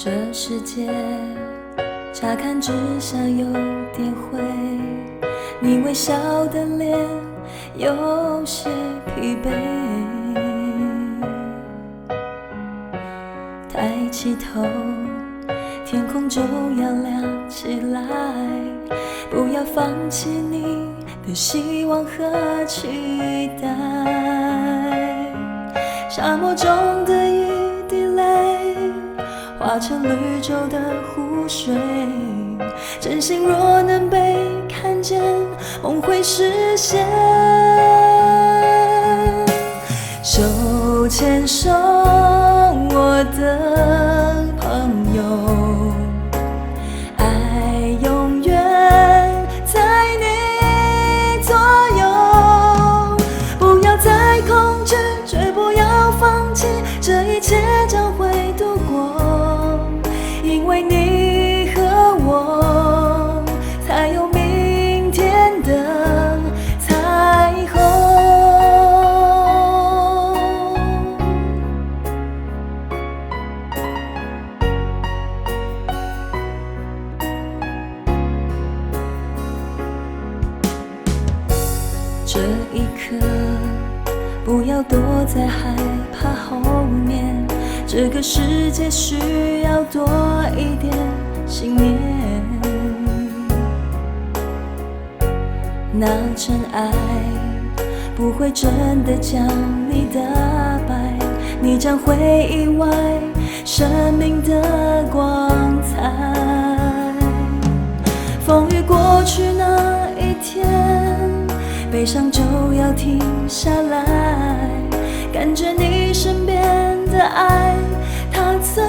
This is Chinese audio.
这世界乍看之下有点灰，你微笑的脸有些疲惫。抬起头，天空就要亮起来，不要放弃你的希望和期待。沙漠中的一滴泪，化成绿洲的湖水，真心若能被看见，梦会实现。手牵手，我的朋友，爱永远在你左右。不要再恐惧，绝不要放弃，这一切将会度过，因为你和我才有明天的彩虹。这一刻，不要躲在害怕后面，这个世界需要多一点信念。那尘埃不会真的将你打败，你将会意外生命的光彩。风雨过去那一天，悲伤就要停下来，感觉你身边的爱，它曾